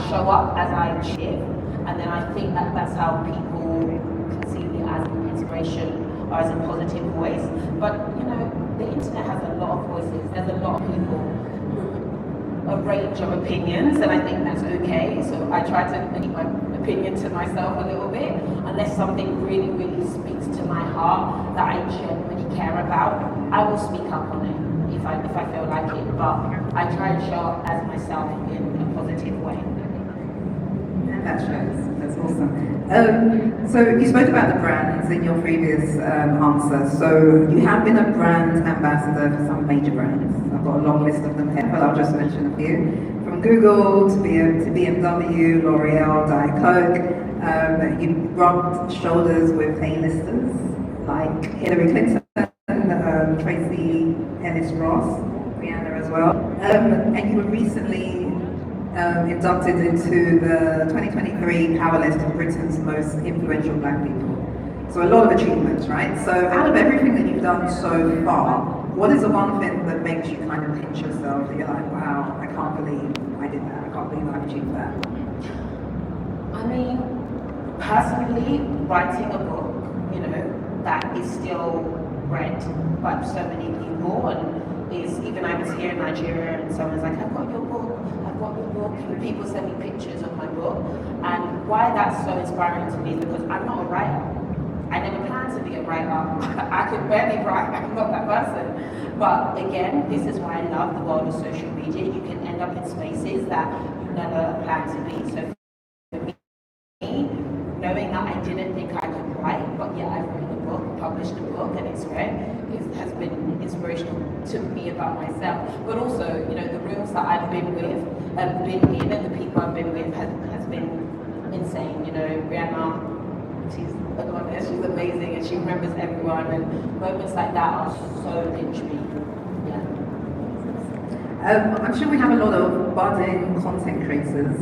show up as I live, and then I think that that's how people can see me as an inspiration or as a positive voice. But you know, the internet has a lot of voices. There's a lot of people, a range of opinions, and I think that's okay. So I try to keep my opinion to myself a little bit, unless something really, really speaks to my heart that I genuinely care about. I will speak up on it if I feel like it, but I try and show up as myself in a positive way. And that shows. That's awesome. So you spoke about the brands in your previous answer. So you have been a brand ambassador for some major brands. I've got a long list of them here, but I'll just mention a few. From Google to BMW, L'Oreal, Diet Coke. You rubbed shoulders with A-listers like Hillary Clinton, Tracy Ellis Ross, Rihanna as well. And you were recently inducted into the 2023 Power List of Britain's most influential black people. So a lot of achievements, right? So out of everything that you've done so far, what is the one thing that makes you kind of pinch yourself that you're like, wow, I can't believe I did that, I can't believe I achieved that? I mean, personally, writing a book, you know, that is still read by so many people, and is, even I was here in Nigeria and someone's like, I've got your book, and people send me pictures of my book. And why that's so inspiring to me is because I'm not a writer. I never planned to be a writer. I could barely write, I'm not that person. But again, this is why I love the world of social media. You can end up in spaces that you never planned to be. So for me, knowing that I didn't think I could write, but yet I've written a book, published a book, and it's read, has been inspirational to me about myself. But also, you know, the rooms that I've been with, been in, and the people I've been with has been insane. You know, Rihanna, she's a goddess, she's amazing, and she remembers everyone, and moments like that are so pinch me. I'm sure we have a lot of budding content creators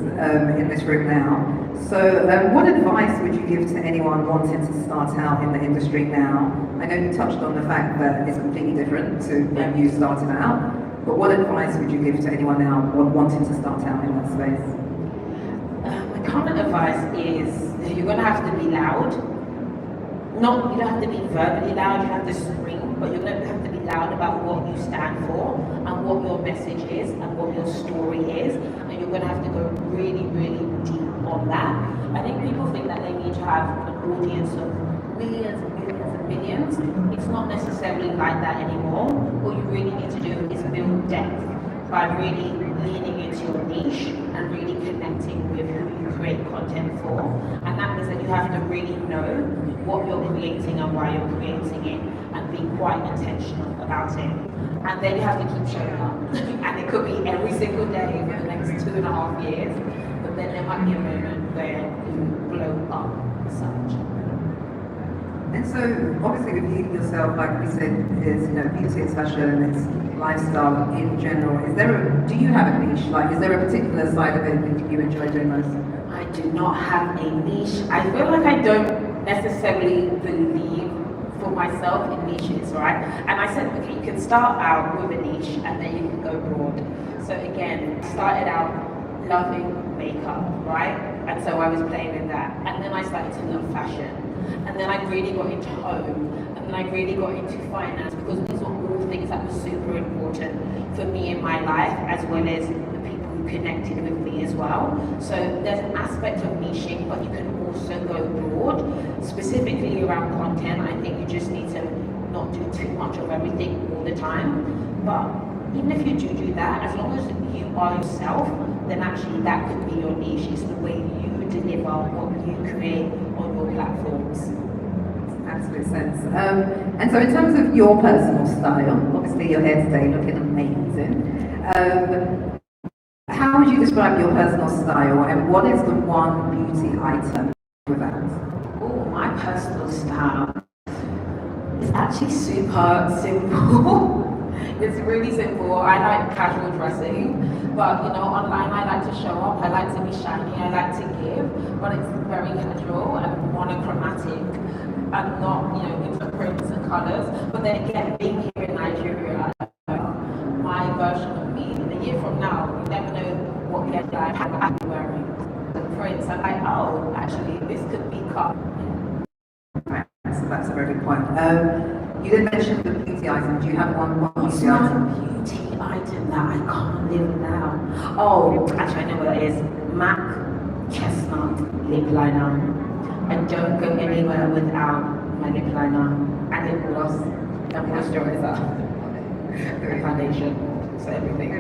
in this room now. So what advice would you give to anyone wanting to start out in the industry now? I know you touched on the fact that it's completely different to when you started out, but what advice would you give to anyone now wanting to start out in that space? My current advice is you're going to have to be loud. You don't have to be verbally loud, you have to scream, but you're going to have to be loud about what you stand for and what your message is and what your story is, and you're going to have to go really, really deep on that. I think people think that they need to have an audience of millions and millions and millions. It's not necessarily like that anymore. What you really need to do is build depth by really leaning into your niche and really connecting with who you create content for. And that means that you have to really know what you're creating and why you're creating it, and be quite intentional about it. And then you have to keep showing up. And it could be every single day for the next 2.5 years, but then there might be a moment where you blow up as such. And so, obviously, with you yourself, like we said, is, you know, beauty, it's fashion, it's lifestyle in general. Do you have a niche? Like, is there a particular side of it that you enjoy doing most? I do not have a niche. I feel like I don't necessarily believe for myself in niches, right? And I said, okay, you can start out with a niche and then you can go broad. So again, I started out loving makeup, right? And so I was playing with that. And then I started to love fashion. And then I really got into home, and then I really got into finance, because these were all things that were super important for me in my life, as well as the people who connected with me as well. So there's an aspect of niching, but you can also go broad, specifically around content. I think you just need to not do too much of everything all the time. But even if you do that, as long as you are yourself, then actually that could be your niche. It's the way you deliver what you create on your platforms. Absolute sense. And so in terms of your personal style, obviously you're here today looking amazing. How would you describe your personal style, and what is the one beauty item with that? Oh, my personal style is actually super simple. It's really simple. I like casual dressing, but you know, online I like to show up, I like to be shiny, I like to give, but it's very casual and monochromatic. I'm not, you know, into prints and colours. But then again, being here in Nigeria, my version of me, in a year from now, you never know what headline I'm wearing. For instance, I'm like, oh, actually, this could be cut. Right, so that's a very good point. You did mention the beauty item. Do you have one It's beauty not item? a beauty item that I can't live without. Oh, actually, I know what it is. MAC Chestnut Lip Liner. I don't go anywhere without my lip liner and lip gloss and moisturizer and foundation. So everything.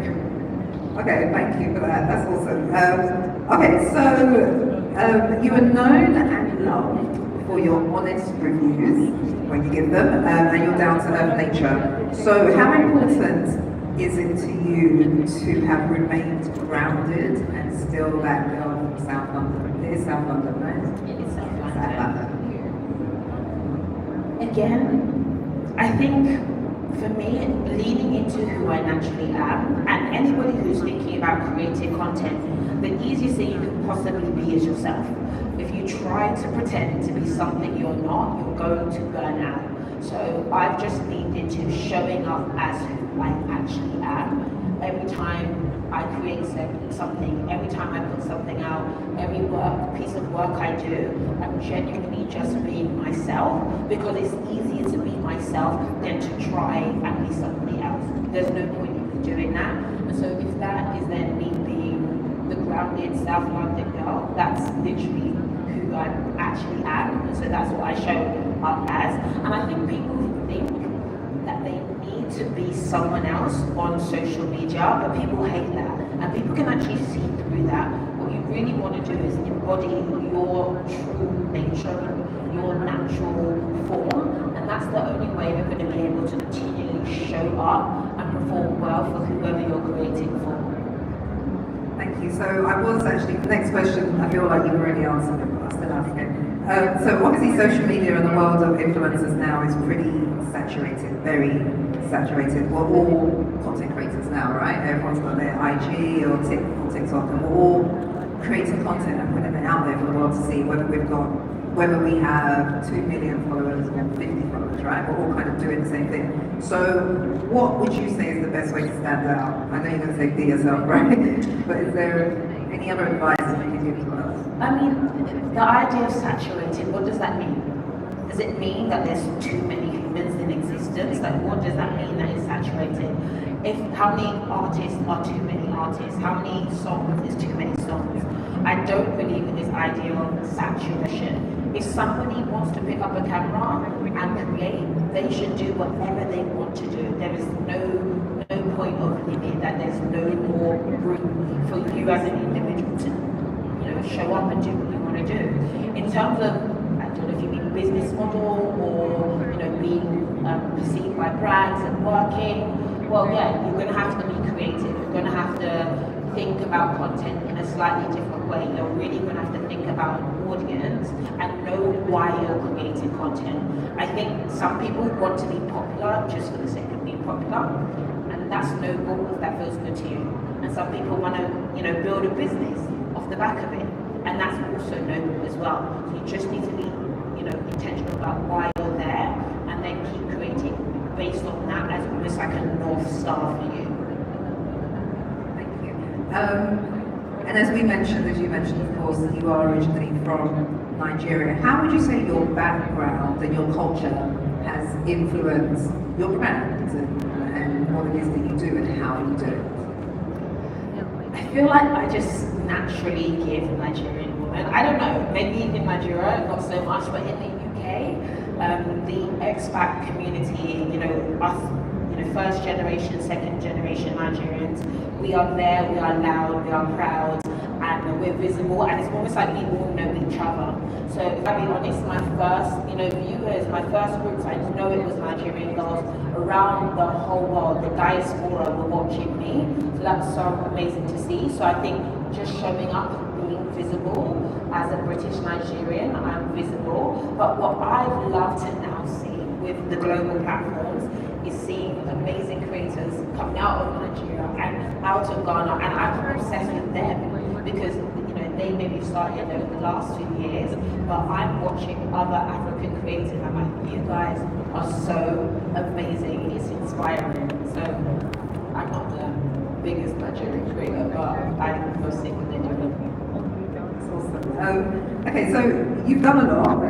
Okay, thank you for that. That's awesome. Okay, so you are known and loved for your honest reviews when you give them, and your down-to-earth nature. So, how important is it to you to have remained grounded and still that girl from South London? It is South London, right? It is South South London. London. Again, I think for me, leaning into who I naturally am, and anybody who's thinking about creating content, the easiest thing you can possibly be is yourself. If you try to pretend to be something you're not, you're going to burn out. So I've just leaned into showing up as who I actually am. Every time I create something, every time I put something out, every piece of work I do, I'm genuinely just being myself, because it's easier to be myself than to try and be somebody else. There's no point in doing that. And so if that is then me being the grounded South London girl, that's literally who I actually am. And so that's what I show up as. And I think people think that they need to be someone else on social media, but people hate that. And people can actually see through that. What you really want to do is embody your true nature, your natural form, and that's the only way you're going to be able to continually show up and perform well for whoever you're creating for. Thank you. So I was actually, the next question, I feel like you've already answered it, but I'll still ask it. So obviously social media and the world of influencers now is pretty saturated, very saturated. We're all content creators now, right? Everyone's got their IG or TikTok, and we're all creating content and putting it out there for the world to see, whether we have 2 million followers or 50 followers, right? We're all kind of doing the same thing. So what would you say is the best way to stand out? I know you're going to say be yourself, right? But is there any other advice that you can give to us? I mean, the idea of saturated, what does that mean? Does it mean that there's too many humans in existence? Like, what does that mean that it's saturated? How many artists are too many artists? How many songs is too many songs? I don't believe in this idea of saturation. If somebody wants to pick up a camera and create, they should do whatever they want to do. There is no point of limit, that there's no more room for you as an individual to, show up and do what you want to do. In terms of, I don't know if you mean business model or, being perceived by brands and working, well, yeah, you're going to have to be creative. You're going to have to think about content in a slightly different way. You're really going to have to think about an audience and know why you're creating content. I think some people want to be popular just for the sake of being popular, and that's noble if that feels good to you. And some people want to, build a business off the back of it, and that's also noble as well. So you just need to be, intentional about why you're there, and then keep creating based on that as almost like a North Star for you. Thank you. And as you mentioned, of course, that you are originally from Nigeria. How would you say your background and your culture has influenced your brand and what it is that you do and how you do it? I feel like I just naturally give Nigerian women. I don't know, maybe in Nigeria, not so much, but in the UK, the expat community, us, first generation, second generation Nigerians, we are there, we are loud, we are proud, and we're visible, and it's almost like we all know each other. So if I be honest, my first, viewers, my first groups, I know it was Nigerian girls around the whole world. The diaspora were watching me, so that's so amazing to see. So I think just showing up, being visible as a British Nigerian, I'm visible. But what I've loved to now see with the global platforms is seeing amazing creators coming out of Nigeria and out of Ghana, and I'm obsessed with them because they maybe started over the last 2 years, but I'm watching other African creators and I'm like, you guys are so amazing, it's inspiring. So I'm not the biggest Nigerian creator, but I feel sick with it. Awesome. Okay, so you've done a lot.